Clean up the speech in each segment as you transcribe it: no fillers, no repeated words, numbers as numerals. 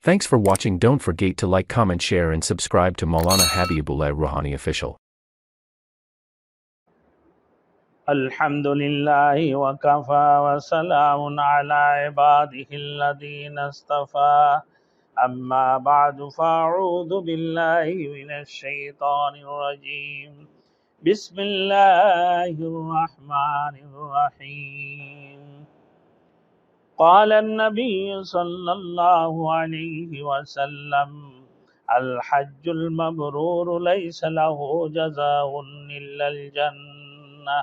Thanks for watching. Don't forget to like, comment, share and subscribe to Maulana Habibullah Rouhani Official. Alhamdulillahi wa kafa wa salamun ala ibadihi alladhina istafa. Amma ba'du fa'udhu billahi minash shaitanir rajim. Bismillahir rahmanir rahim. قال النبي صلى الله عليه وسلم الحج المبرور ليس له جزاء إلا الجنة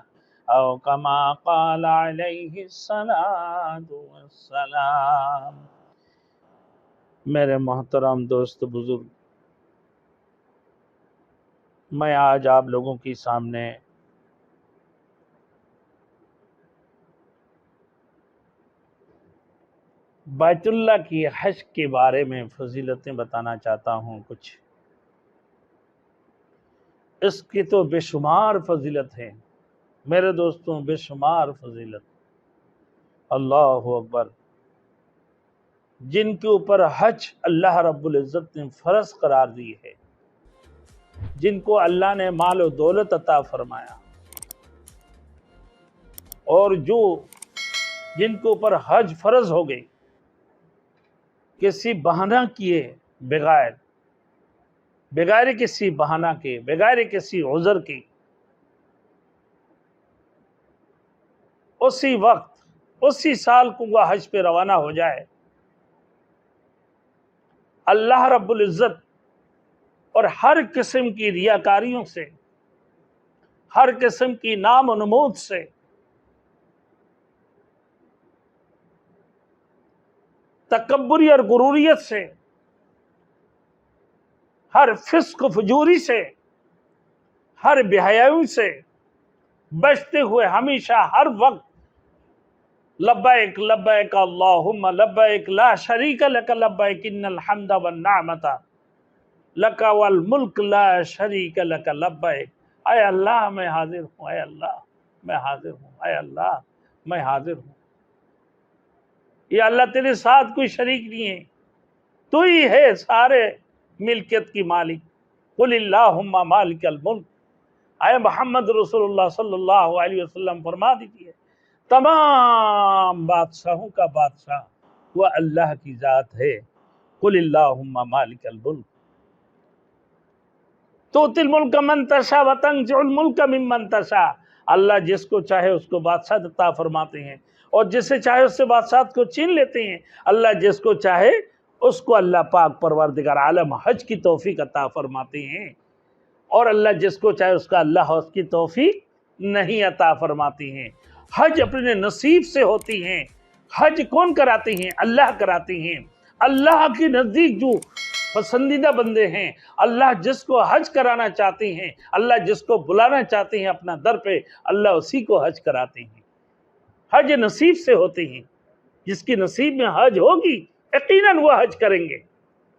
أو كما قال عليه الصلاة والسلام۔ میرے محترم دوست بزرگ، میں آج آپ لوگوں کے سامنے بیت اللہ کی حج کے بارے میں فضیلتیں بتانا چاہتا ہوں۔ کچھ اس کی تو بے شمار فضیلت ہے میرے دوستوں، بے شمار فضیلت۔ اللہ اکبر۔ جن کے اوپر حج اللہ رب العزت نے فرض قرار دی ہے، جن کو اللہ نے مال و دولت عطا فرمایا، اور جن کے اوپر حج فرض ہو گئی کسی بہانہ کیے بغیر کسی بہانہ کے، بغیر کسی عذر کی، اسی وقت اسی سال کو وہ حج پہ روانہ ہو جائے، اللہ رب العزت اور ہر قسم کی ریاکاریوں سے، ہر قسم کی نام و نمود سے، تکبری اور غروریت سے، ہر فسق و فجوری سے، ہر بے-حیائی سے بچتے ہوئے ہمیشہ ہر وقت لبیک لبیک اللہم لبیک لا شریک لک لبیک ان الحمد والنعمت لک والملک لا شریک لک لبیک۔ اے اللہ میں حاضر ہوں، اے اللہ میں حاضر ہوں، اے اللہ میں حاضر ہوں۔ یا اللہ تیرے ساتھ کوئی شریک نہیں ہے، تو ہی ہے سارے ملکیت کی مالک۔ قل اللہم مالک الملک۔ اے محمد رسول اللہ صلی اللہ علیہ وسلم فرما دیجئے، تمام بادشاہوں کا بادشاہ وہ اللہ کی ذات ہے۔ قل اللہم مالک الملک تؤتی الملک من تشاء وتنزع الملک ممن تشاء۔ اللہ جس کو چاہے اس کو بادشاہ عطا فرماتے ہیں، اور جسے چاہے اس سے بادشاہت کو چھین لیتے ہیں۔ اللہ جس کو چاہے اس کو اللہ پاک پروردگار عالم حج کی توفیق عطا فرماتے ہیں، اور اللہ جس کو چاہے اس کا اللہ اس کی توفیق نہیں عطا فرماتے ہیں۔ حج اپنے نصیب سے ہوتی ہیں۔ حج کون کراتے ہیں؟ اللہ کراتے ہیں۔ اللہ کے نزدیک جو پسندیدہ بندے ہیں، اللہ جس کو حج کرانا چاہتے ہیں، اللہ جس کو بلانا چاہتے ہیں اپنا در پہ، اللہ اسی کو حج کراتے ہیں۔ حج نصیب سے ہوتے ہیں۔ جس کی نصیب میں حج ہوگی یقیناً وہ حج کریں گے۔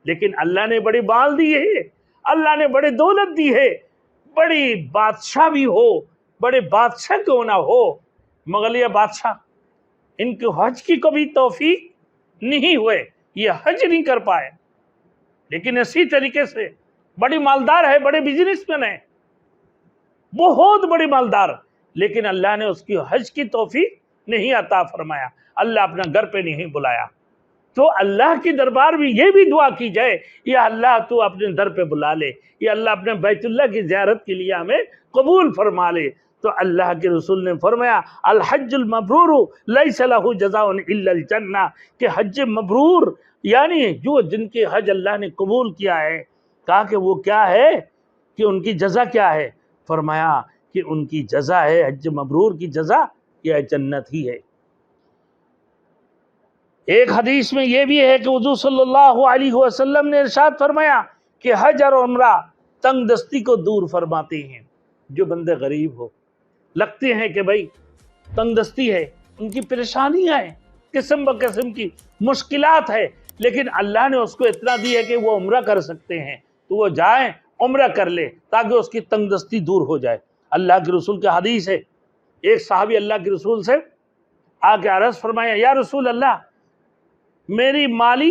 لیکن اللہ نے بڑی مال دی ہے، اللہ نے بڑی دولت دی ہے، بڑی بادشاہ بھی ہو، بڑے بادشاہ کیوں نہ ہو، مغلیہ بادشاہ، ان کو حج کی کبھی توفیق نہیں ہوئے، یہ حج نہیں کر پائے۔ لیکن اسی طریقے سے بڑی مالدار ہے، بڑے بزنس مین ہے، بہت بڑی مالدار، لیکن اللہ نے اس کی حج کی توفیق نہیں عطا فرمایا، اللہ اپنا گھر پہ نہیں بلایا۔ تو اللہ کی دربار میں یہ بھی دعا کی جائے، یا اللہ تو اپنے در پہ بلا لے، یا اللہ اپنے بیت اللہ کی زیارت کے لیے ہمیں قبول فرما لے۔ تو اللہ کے رسول نے فرمایا الحج المبرور لیس لہ جزاء الا الجنہ، کہ حج مبرور یعنی جن کے حج اللہ نے قبول کیا ہے، کہا کہ وہ کیا ہے، کہ ان کی جزا کیا ہے؟ فرمایا کہ ان کی جزا ہے، حج مبرور کی جزا یہ جنت ہی ہے۔ ایک حدیث میں یہ بھی ہے کہ حضور صلی اللہ علیہ وسلم نے ارشاد فرمایا کہ حج اور عمرہ تنگ دستی کو دور فرماتے ہیں۔ جو بندے غریب ہو، لگتے ہیں کہ بھائی تنگ دستی ہے، ان کی پریشانیاں ہیں، قسم بقسم کی مشکلات ہے، لیکن اللہ نے اس کو اتنا دی ہے کہ وہ عمرہ کر سکتے ہیں، تو وہ جائیں عمرہ کر لے تاکہ اس کی تنگ دستی دور ہو جائے۔ اللہ کے رسول کی حدیث ہے، ایک صحابی اللہ کے رسول سے آ کے عرض فرمایا، یا رسول اللہ، میری مالی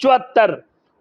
74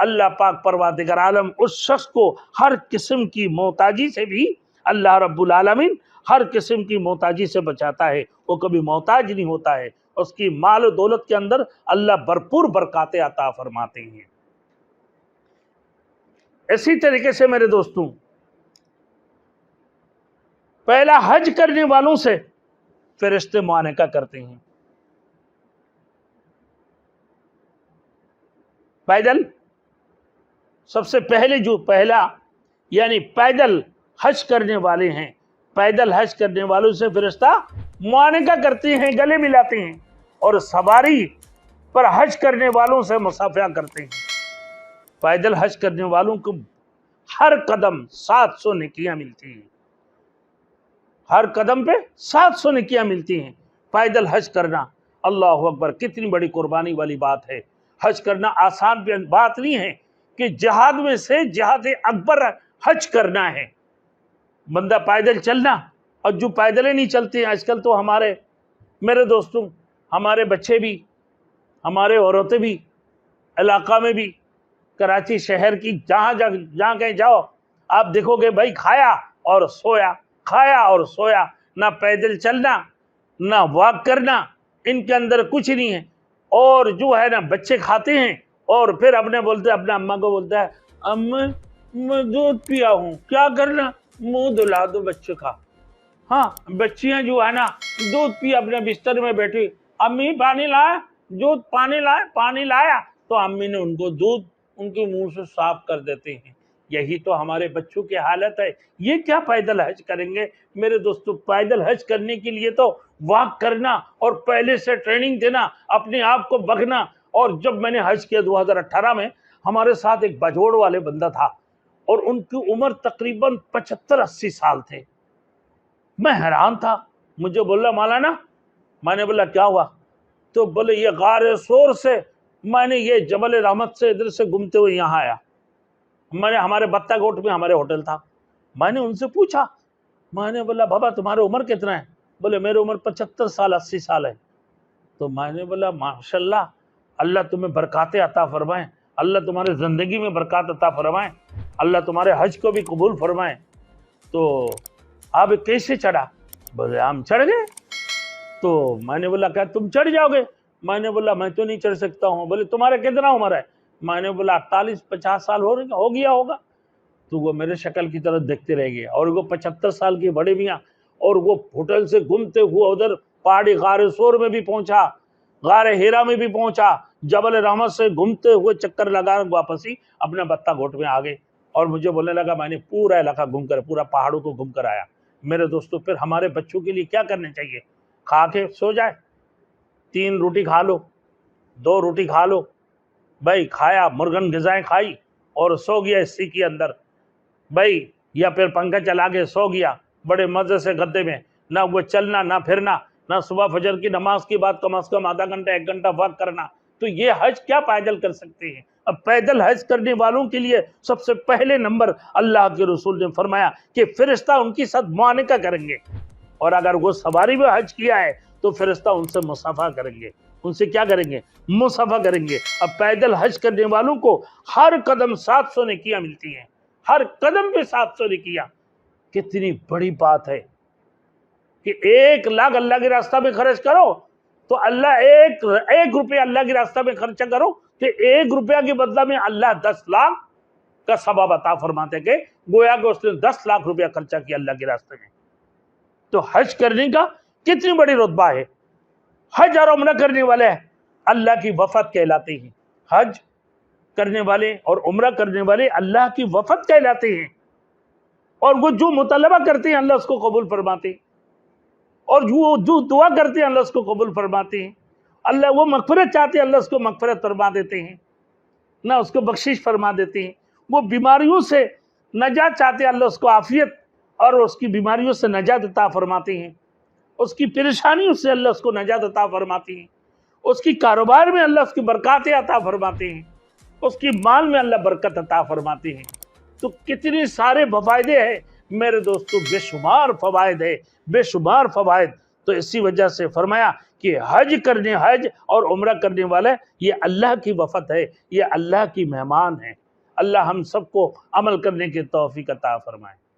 اللہ پاک پروردگار عالم اس شخص کو ہر قسم کی محتاجی سے بھی اللہ رب العالمین ہر قسم کی محتاجی سے بچاتا ہے، وہ کبھی محتاج نہیں ہوتا ہے، اس کی مال و دولت کے اندر اللہ بھرپور برکاتیں عطا فرماتے ہیں۔ اسی طریقے سے میرے دوستوں، پہلا حج کرنے والوں سے فرشتے معانقہ کرتے ہیں۔ پیدل سب سے پہلے جو پہلا یعنی پیدل حج کرنے والے ہیں، پیدل حج کرنے والوں سے فرشتہ معانقہ کرتے ہیں، گلے ملاتے ہیں، اور سواری پر حج کرنے والوں سے مصافحہ کرتے ہیں۔ پیدل حج کرنے والوں کو ہر قدم 700 نیکیاں ملتی ہیں، ہر قدم پہ 700 نیکیاں ملتی ہیں۔ پیدل حج کرنا، اللہ اکبر، کتنی بڑی قربانی والی بات ہے۔ حج کرنا آسان بات نہیں ہے کہ جہاد میں سے جہاد اکبر حج کرنا ہے، بندہ پیدل چلنا، اور جو پیدلیں نہیں چلتے ہیں آج کل تو ہمارے میرے دوستوں، ہمارے بچے بھی، ہمارے عورتیں بھی، علاقہ میں بھی، کراچی شہر کی جہاں کہیں جاؤ آپ دیکھو گے بھائی کھایا اور سویا، کھایا اور سویا، نہ پیدل چلنا نہ واک کرنا، ان کے اندر کچھ نہیں ہے۔ اور جو ہے نا بچے کھاتے ہیں اور پھر اپنے بولتے ہیں، اپنے اماں کو بولتا ہے اماں میں دودھ پیا ہوں، کیا کرنا، منہ دلا دو بچے کا۔ ہاں بچیاں جو ہے نا دودھ پی اپنے بستر میں بیٹھی، امی پانی لایا، دودھ پانی لایا تو امی نے ان کو دودھ ان کے منہ سے صاف کر دیتے ہیں۔ یہی تو ہمارے بچوں کی حالت ہے۔ یہ کیا پیدل حج کریں گے میرے دوستو؟ پیدل حج کرنے کے لیے تو واک کرنا اور پہلے سے ٹریننگ دینا، اپنے آپ کو بگنا۔ اور جب میں نے حج کیا 2018 میں، ہمارے ساتھ ایک باجوڑ والے بندہ تھا اور ان کی عمر تقریباً 75-80 سال تھے۔ میں حیران تھا، مجھے بولا مولانا، میں نے بولا کیا ہوا؟ تو بولے یہ غار سور سے میں نے یہ جبل رحمت سے ادھر سے گھومتے ہوئے یہاں آیا، میں نے ہمارے بتہ گوٹ میں ہمارے ہوٹل تھا، میں نے ان سے پوچھا، میں نے بولا بابا تمہاری عمر کتنا ہے؟ بولے میری عمر 75 سال 80 سال ہے۔ تو میں نے بولا ماشاءاللہ، اللہ تمہیں برکاتیں عطا فرمائیں، اللہ تمہارے زندگی میں برکات عطا فرمائیں، اللہ تمہارے حج کو بھی قبول فرمائیں۔ تو آپ کیسے چڑھا؟ بولے ہم چڑھ گئے۔ تو میں نے بولا کیا تم چڑھ جاؤ گے؟ میں نے بولا میں تو نہیں چڑھ سکتا ہوں۔ بولے تمہارا کتنا عمر ہے؟ میں نے بولا 48-50 سال ہو گیا ہوگا۔ تو وہ میرے شکل کی طرف دیکھتے رہ گئے، اور وہ 75 سال کے بڑے میاں، اور وہ ہوٹل سے گھومتے ہوئے ادھر پہاڑی غار سور میں بھی پہنچا، غار ہیرا میں بھی پہنچا، جبل رحمت سے گھومتے ہوئے چکر لگا واپس ہی اپنے بتہ گھوٹ میں آ گئے۔ اور مجھے بولنے لگا میں نے پورا علاقہ گھوم کر، پورا پہاڑوں کو گھوم کر آیا۔ میرے دوستو پھر ہمارے بچوں کے لیے کیا کرنا چاہیے؟ کھا کے سو جائے، 3 روٹی کھا لو، 2 روٹی کھا لو، بھائی کھایا، مرغن غذائیں کھائی اور سو گیا اسی کے اندر بھائی، یا پھر پنکھا چلا کے سو گیا بڑے مزے سے گدے میں، نہ وہ چلنا نہ پھرنا، نہ صبح فجر کی نماز کے بعد کم از کم آدھا گھنٹہ 1 گھنٹہ واک کرنا۔ تو یہ حج کیا پیدل کر سکتے ہیں؟ اب پیدل حج کرنے والوں کے لیے سب سے پہلے نمبر اللہ کے رسول نے فرمایا کہ فرشتہ ان کی ساتھ معانقہ کریں گے، اور اگر وہ سواری میں حج کیا ہے تو فرشتہ ان سے مصافحہ کریں گے، ان سے کیا کریں گے؟ مصافحہ کریں گے۔ اب پیدل حج کرنے والوں کو ہر قدم 700 نیکیاں ملتی ہیں، ہر قدم پہ 700 نیکیاں۔ کتنی بڑی بات ہے کہ 1 لاکھ اللہ کے راستہ میں خرچ کرو تو اللہ ایک روپیہ اللہ کے راستہ میں خرچہ کرو کہ 1 روپیہ کے بدلہ میں اللہ 10 لاکھ کا ثواب عطا فرماتے، کہ گویا کہ اس نے 10 لاکھ روپیہ خرچہ کیا اللہ کے راستے میں۔ تو حج کرنے کا کتنی بڑی رتبہ ہے۔ حج اور عمرہ کرنے والے اللہ کی وفد کہلاتے ہیں، حج کرنے والے اور عمرہ کرنے والے اللہ کی وفد کہلاتے ہیں، اور وہ جو مطالبہ کرتے ہیں اللہ اس کو قبول فرماتے ہیں، اور جو دعا کرتے ہیں اللہ اس کو قبول فرماتے ہیں۔ اللہ وہ مغفرت چاہتے ہیں اللہ اس کو مغفرت فرما دیتے ہیں، نہ اس کو بخشش فرما دیتے ہیں۔ وہ بیماریوں سے نجات چاہتے ہیں اللہ اس کو عافیت اور اس کی بیماریوں سے نجات عطا فرماتے ہیں، اس کی پریشانیوں سے اللہ اس کو نجات عطا فرماتے ہیں، اس کی کاروبار میں اللہ اس کی برکاتیں عطا فرماتے ہیں، اس کی مال میں اللہ برکت عطا فرماتے ہیں۔ تو کتنے سارے فوائد ہیں میرے دوستو، بے شمار فوائد ہے، بے شمار فوائد۔ تو اسی وجہ سے فرمایا کہ حج اور عمرہ کرنے والے یہ اللہ کی وفد ہے، یہ اللہ کی مہمان ہیں۔ اللہ ہم سب کو عمل کرنے کی توفیق عطا فرمائے۔